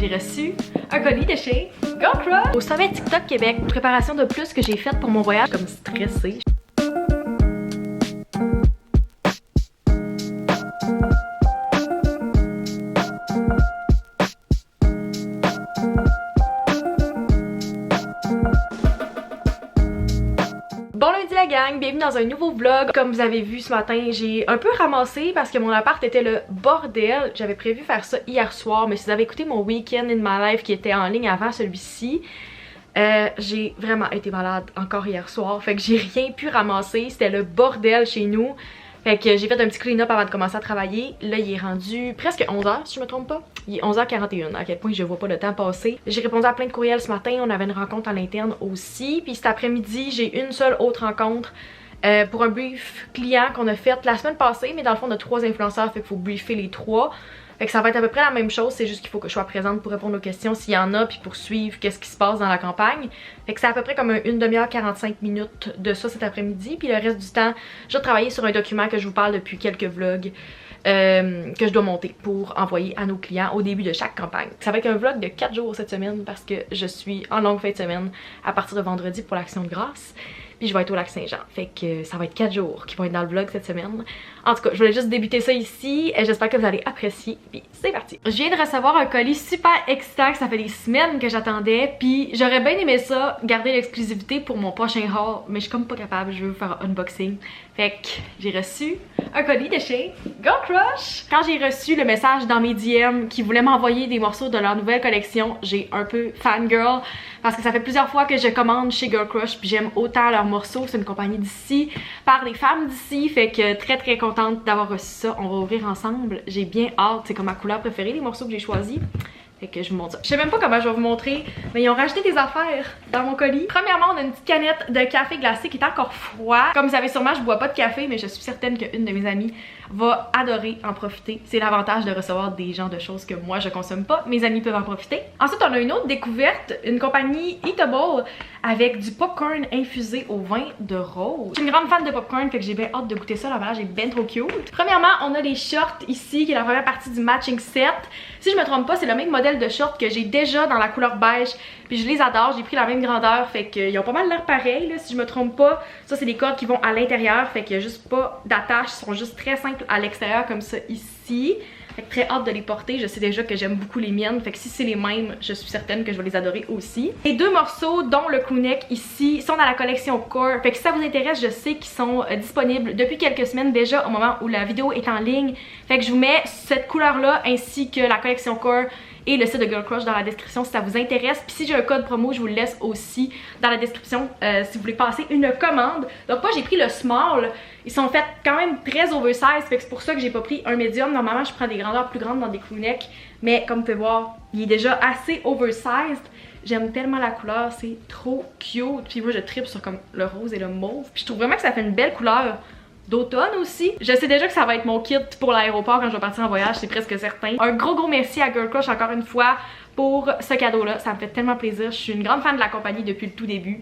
J'ai reçu un colis de chez GoCrush au sommet TikTok Québec. Préparation de plus que j'ai faite pour mon voyage, comme stressée. Bon lundi la gang, bienvenue dans un nouveau vlog. Comme vous avez vu ce matin, j'ai un peu ramassé parce que mon appart était le bordel. J'avais prévu faire ça hier soir, mais si vous avez écouté mon Weekend in my life qui était en ligne avant celui-ci, j'ai vraiment été malade encore hier soir. Fait que j'ai rien pu ramasser, c'était le bordel chez nous. Fait que j'ai fait un petit clean-up avant de commencer à travailler. Là, il est rendu presque 11h, si je me trompe pas. Il est 11h41, à quel point je vois pas le temps passer. J'ai répondu à plein de courriels ce matin. On avait une rencontre à l'interne aussi. Puis cet après-midi, j'ai une seule autre rencontre pour un brief client qu'on a fait la semaine passée. Mais dans le fond, on a 3 influenceurs, fait qu'il faut briefer les 3. Fait que ça va être à peu près la même chose, c'est juste qu'il faut que je sois présente pour répondre aux questions s'il y en a, puis pour suivre qu'est-ce qui se passe dans la campagne. Fait que c'est à peu près comme une demi-heure, 45 minutes de ça cet après-midi. Puis le reste du temps, je vais travailler sur un document que je vous parle depuis quelques vlogs que je dois monter pour envoyer à nos clients au début de chaque campagne. Ça va être un vlog de 4 jours cette semaine parce que je suis en longue fin de semaine à partir de vendredi pour l'Action de grâce. Puis je vais être au Lac-Saint-Jean. Fait que ça va être 4 jours qui vont être dans le vlog cette semaine. En tout cas, je voulais juste débuter ça ici. J'espère que vous allez apprécier. Puis c'est parti. Je viens de recevoir un colis super excitant que ça fait des semaines que j'attendais. Puis j'aurais bien aimé ça, garder l'exclusivité pour mon prochain haul. Mais je suis comme pas capable. Je veux vous faire un unboxing. Fait que j'ai reçu un colis de chez GoCrush. Quand j'ai reçu le message dans mes DM qui voulaient m'envoyer des morceaux de leur nouvelle collection, j'ai un peu fangirl. Parce que ça fait plusieurs fois que je commande chez GoCrush. Puis j'aime autant leurs morceaux. C'est une compagnie d'ici, par des femmes d'ici. Fait que très contente d'avoir reçu ça. On va ouvrir ensemble. J'ai bien hâte. C'est comme ma couleur préférée, les morceaux que j'ai choisis. Fait que je vous montre ça. Je sais même pas comment je vais vous montrer, mais ils ont rajouté des affaires dans mon colis. Premièrement, on a une petite canette de café glacé qui est encore froid. Comme vous savez sûrement, je bois pas de café, mais je suis certaine qu'une de mes amies va adorer en profiter. C'est l'avantage de recevoir des genres de choses que moi je consomme pas. Mes amis peuvent en profiter. Ensuite, on a une autre découverte, une compagnie Eatable avec du popcorn infusé au vin de rose. Je suis une grande fan de popcorn, fait que j'ai bien hâte de goûter ça. L'emballage est bien trop cute. Premièrement, on a les shorts ici, qui est la première partie du matching set. Si je me trompe pas, c'est le même modèle de short que j'ai déjà dans la couleur beige. Puis je les adore, j'ai pris la même grandeur, fait qu'ils ont pas mal l'air pareil, là, si je me trompe pas. Ça, c'est des cordes qui vont à l'intérieur, fait qu'il y a juste pas d'attache, ils sont juste très simples à l'extérieur comme ça ici. Fait que très hâte de les porter, je sais déjà que j'aime beaucoup les miennes, fait que si c'est les mêmes, je suis certaine que je vais les adorer aussi. Les 2 morceaux, dont le crewneck ici, sont dans la collection Core, fait que si ça vous intéresse, je sais qu'ils sont disponibles depuis quelques semaines déjà au moment où la vidéo est en ligne. Fait que je vous mets cette couleur-là ainsi que la collection Core et le site de GoCrush dans la description si ça vous intéresse. Puis si j'ai un code promo, je vous le laisse aussi dans la description si vous voulez passer une commande. Donc moi j'ai pris le small. Ils sont faits quand même très oversize, fait que c'est pour ça que j'ai pas pris un medium. Normalement je prends des grandeurs plus grandes dans des crewnecks, mais comme vous pouvez voir, il est déjà assez oversized. J'aime tellement la couleur, c'est trop cute. Puis moi je tripe sur comme le rose et le mauve. Puis je trouve vraiment que ça fait une belle couleur d'automne aussi. Je sais déjà que ça va être mon kit pour l'aéroport quand je vais partir en voyage, c'est presque certain. Un gros merci à GoCrush encore une fois pour ce cadeau-là. Ça me fait tellement plaisir. Je suis une grande fan de la compagnie depuis le tout début.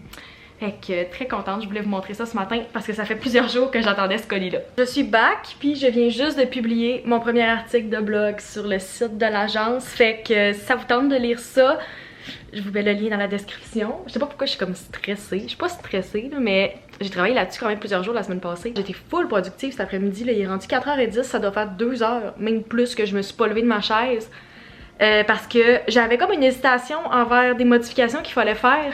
Fait que très contente, je voulais vous montrer ça ce matin parce que ça fait plusieurs jours que j'attendais ce colis-là. Je suis back, puis je viens juste de publier mon premier article de blog sur le site de l'agence. Fait que si ça vous tente de lire ça, je vous mets le lien dans la description. Je sais pas pourquoi je suis comme stressée. Je suis pas stressée, là, mais j'ai travaillé là-dessus quand même plusieurs jours la semaine passée. J'étais full productive cet après-midi. Il est rendu 4h10, ça doit faire 2h, même plus que je me suis pas levée de ma chaise. Parce que j'avais comme une hésitation envers des modifications qu'il fallait faire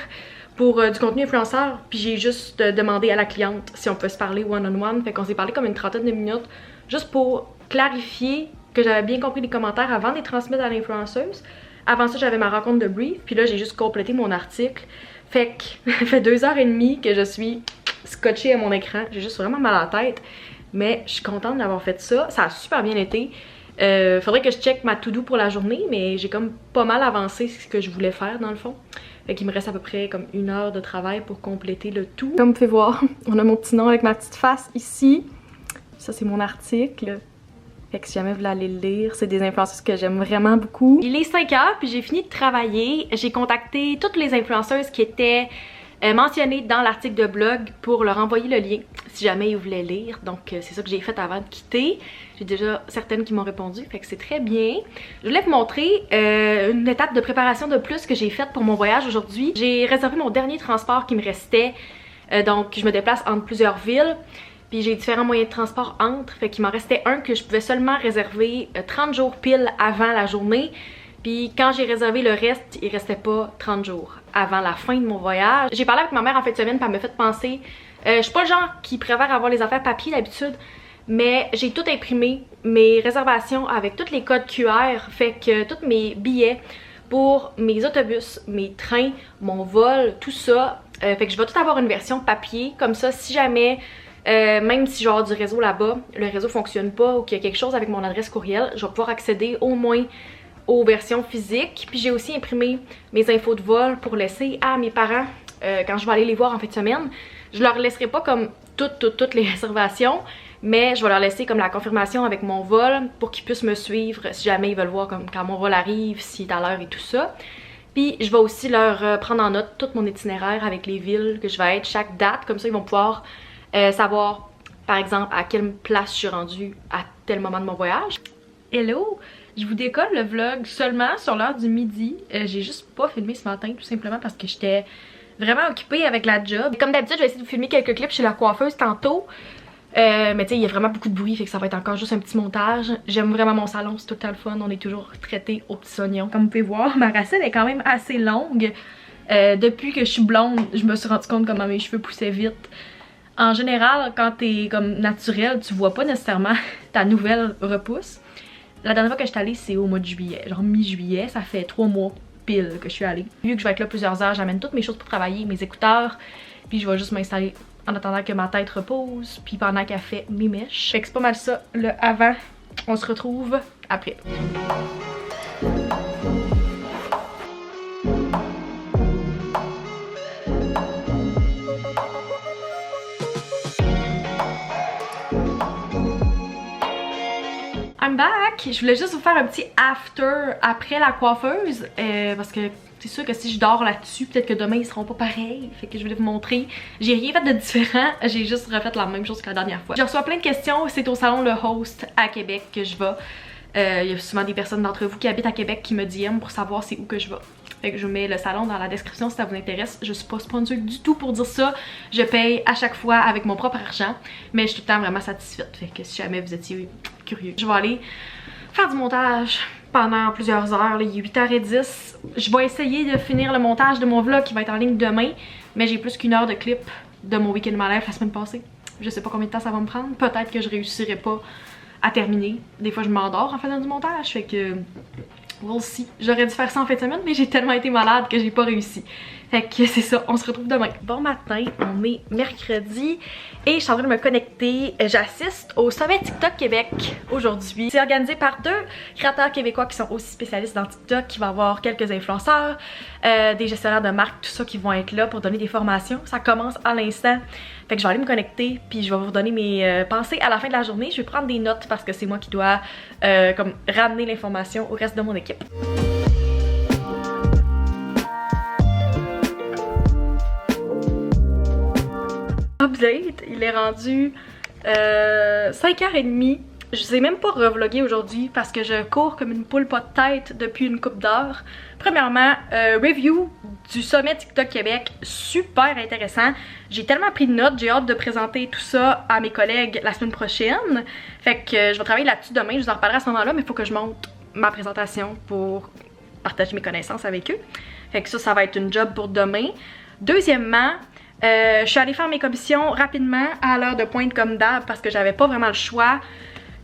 pour du contenu influenceur. Puis j'ai juste demandé à la cliente si on peut se parler one-on-one. Fait qu'on s'est parlé comme une trentaine de minutes juste pour clarifier que j'avais bien compris les commentaires avant de les transmettre à l'influenceuse. Avant ça, j'avais ma rencontre de brief, puis là, j'ai juste complété mon article. Fait que ça fait 2h30 que je suis scotchée à mon écran. J'ai juste vraiment mal à la tête, mais je suis contente d'avoir fait ça. Ça a super bien été. Faudrait que je check ma to-do pour la journée, mais j'ai comme pas mal avancé ce que je voulais faire dans le fond. Fait qu'il me reste à peu près comme 1 heure de travail pour compléter le tout. Comme vous pouvez voir, on a mon petit nom avec ma petite face ici. Ça, c'est mon article. Fait que si jamais vous voulez aller le lire, c'est des influenceuses que j'aime vraiment beaucoup. Il est 5h puis j'ai fini de travailler. J'ai contacté toutes les influenceuses qui étaient mentionné dans l'article de blog pour leur envoyer le lien si jamais ils voulaient lire. Donc c'est ça que j'ai fait avant de quitter. J'ai déjà certaines qui m'ont répondu, fait que c'est très bien. Je voulais vous montrer une étape de préparation de plus que j'ai faite pour mon voyage aujourd'hui. J'ai réservé mon dernier transport qui me restait, donc je me déplace entre plusieurs villes. Puis j'ai différents moyens de transport entre, fait qu'il m'en restait un que je pouvais seulement réserver 30 jours pile avant la journée. Puis quand j'ai réservé le reste, il restait pas 30 jours avant la fin de mon voyage. J'ai parlé avec ma mère en fin de semaine, puis elle m'a fait penser, je suis pas le genre qui préfère avoir les affaires papier d'habitude, mais j'ai tout imprimé, mes réservations avec tous les codes QR, fait que tous mes billets pour mes autobus, mes trains, mon vol, tout ça, fait que je vais tout avoir une version papier, comme ça si jamais... même si je vais avoir du réseau là-bas, le réseau fonctionne pas ou qu'il y a quelque chose avec mon adresse courriel, je vais pouvoir accéder au moins aux versions physiques. Puis j'ai aussi imprimé mes infos de vol pour laisser à mes parents quand je vais aller les voir en fin de semaine. Je leur laisserai pas comme toutes les réservations, mais je vais leur laisser comme la confirmation avec mon vol pour qu'ils puissent me suivre si jamais ils veulent voir comme quand mon vol arrive, s'il est à l'heure et tout ça. Puis je vais aussi leur prendre en note tout mon itinéraire avec les villes que je vais être, chaque date, comme ça ils vont pouvoir savoir par exemple à quelle place je suis rendue à tel moment de mon voyage. Hello! Je vous décolle le vlog seulement sur l'heure du midi. J'ai juste pas filmé ce matin tout simplement parce que j'étais vraiment occupée avec la job. Comme d'habitude, je vais essayer de vous filmer quelques clips chez la coiffeuse tantôt. Mais tu sais, il y a vraiment beaucoup de bruit, fait que ça va être encore juste un petit montage. J'aime vraiment mon salon, c'est tout le temps le fun. On est toujours traité aux petits oignons. Comme vous pouvez voir, ma racine est quand même assez longue. Depuis que je suis blonde, je me suis rendu compte comment mes cheveux poussaient vite. En général, quand t'es comme naturel, tu vois pas nécessairement ta nouvelle repousse. La dernière fois que je suis allée, c'est au mois de juillet, genre mi-juillet, ça fait 3 mois pile que je suis allée. Vu que je vais être là plusieurs heures, j'amène toutes mes choses pour travailler, mes écouteurs, puis je vais juste m'installer en attendant que ma tête repose, puis pendant qu'elle fait mes mèches. Fait que c'est pas mal ça, le avant. On se retrouve après. I'm back! Je voulais juste vous faire un petit after après la coiffeuse parce que c'est sûr que si je dors là-dessus, peut-être que demain ils seront pas pareils. Fait que je voulais vous montrer. J'ai rien fait de différent, j'ai juste refait la même chose que la dernière fois. Je reçois plein de questions, c'est au salon Le Host à Québec que je vais. Il y a souvent des personnes d'entre vous qui habitent à Québec qui me DM pour savoir c'est où que je vais. Fait que je mets le salon dans la description si ça vous intéresse. Je suis pas sponsor du tout pour dire ça. Je paye à chaque fois avec mon propre argent. Mais je suis tout le temps vraiment satisfaite. Fait que si jamais vous étiez curieux, je vais aller faire du montage pendant plusieurs heures. Là, il est 8h10. Je vais essayer de finir le montage de mon vlog qui va être en ligne demain. Mais j'ai plus qu'une heure de clip de mon week-end My Life la semaine passée. Je sais pas combien de temps ça va me prendre. Peut-être que je réussirai pas à terminer. Des fois je m'endors en faisant du montage. Fait que... we'll see. J'aurais dû faire ça en fin de semaine, mais j'ai tellement été malade que j'ai pas réussi. Fait que c'est ça, on se retrouve demain. Bon matin, on est mercredi et je suis en train de me connecter. J'assiste au sommet TikTok Québec aujourd'hui. C'est organisé par 2 créateurs québécois qui sont aussi spécialistes dans TikTok. Il va y avoir quelques influenceurs, des gestionnaires de marque, tout ça qui vont être là pour donner des formations. Ça commence à l'instant. Fait que je vais aller me connecter puis je vais vous donner mes pensées à la fin de la journée. Je vais prendre des notes parce que c'est moi qui dois comme ramener l'information au reste de mon équipe. Update, il est rendu 5h30. Je sais même pas revlogger aujourd'hui parce que je cours comme une poule pas de tête depuis une couple d'heures. Premièrement, review du sommet TikTok Québec, super intéressant. J'ai tellement pris de notes, j'ai hâte de présenter tout ça à mes collègues la semaine prochaine. Fait que je vais travailler là-dessus demain, je vous en reparlerai à ce moment-là, mais il faut que je monte ma présentation pour partager mes connaissances avec eux. Fait que ça va être une job pour demain. Deuxièmement, je suis allée faire mes commissions rapidement à l'heure de pointe comme d'hab parce que j'avais pas vraiment le choix.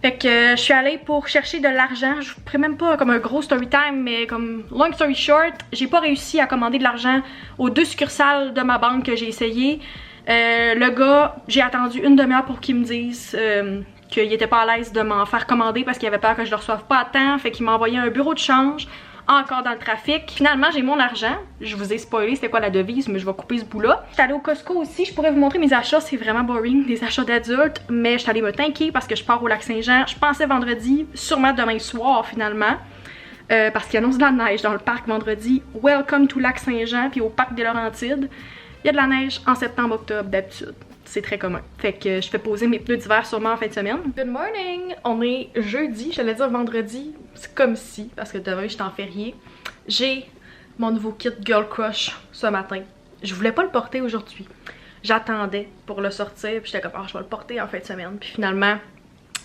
Fait que je suis allée pour chercher de l'argent. Je vous ferai même pas comme un gros story time, mais comme long story short, j'ai pas réussi à commander de l'argent aux 2 succursales de ma banque que j'ai essayé. Le gars, j'ai attendu une demi-heure pour qu'il me dise qu'il était pas à l'aise de m'en faire commander parce qu'il avait peur que je le reçoive pas à temps. Fait qu'il m'a envoyé un bureau de change. Encore dans le trafic. Finalement, j'ai mon argent. Je vous ai spoilé c'était quoi la devise, mais je vais couper ce bout-là. J'étais allée au Costco aussi. Je pourrais vous montrer mes achats. C'est vraiment boring, des achats d'adultes. Mais j'étais allée me tanker parce que je pars au Lac-Saint-Jean. Je pensais vendredi, sûrement demain soir finalement. Parce qu'il annonce de la neige dans le parc vendredi. Welcome to Lac-Saint-Jean, puis au parc des Laurentides. Il y a de la neige en septembre, octobre d'habitude. C'est très commun. Fait que je fais poser mes pneus d'hiver sûrement en fin de semaine. Good morning! On est jeudi, j'allais dire vendredi. C'est comme si, parce que demain je suis en férié. J'ai mon nouveau kit Girl Crush ce matin. Je voulais pas le porter aujourd'hui. J'attendais pour le sortir, puis j'étais comme, je vais le porter en fin de semaine. Puis finalement,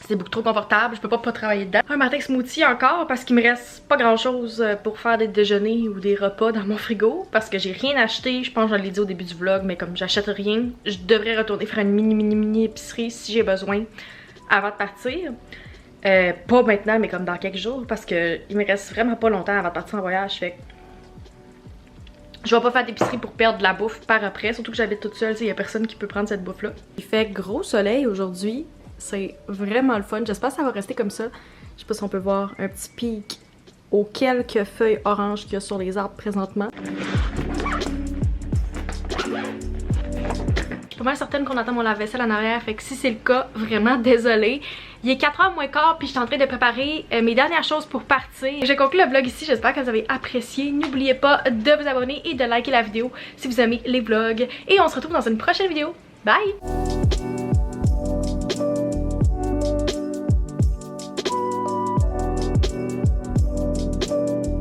c'est beaucoup trop confortable, je peux pas travailler dedans. Un matin smoothie encore parce qu'il me reste pas grand chose pour faire des déjeuners ou des repas dans mon frigo. Parce que j'ai rien acheté, je pense que je l'ai dit au début du vlog, mais comme j'achète rien, je devrais retourner faire une mini épicerie si j'ai besoin avant de partir. Pas maintenant, mais comme dans quelques jours, parce que il me reste vraiment pas longtemps avant de partir en voyage. Fait que je vais pas faire d'épicerie pour perdre de la bouffe par après, surtout que j'habite toute seule, il y a personne qui peut prendre cette bouffe là. Il fait gros soleil aujourd'hui. C'est vraiment le fun. J'espère que ça va rester comme ça. Je sais pas si on peut voir un petit pic aux quelques feuilles oranges qu'il y a sur les arbres présentement. Je suis pas mal certaine qu'on entend mon lave-vaisselle en arrière, fait que si c'est le cas, vraiment désolée. Il est 4h moins quart, puis je suis en train de préparer mes dernières choses pour partir. J'ai conclu le vlog ici, j'espère que vous avez apprécié. N'oubliez pas de vous abonner et de liker la vidéo si vous aimez les vlogs. Et on se retrouve dans une prochaine vidéo. Bye!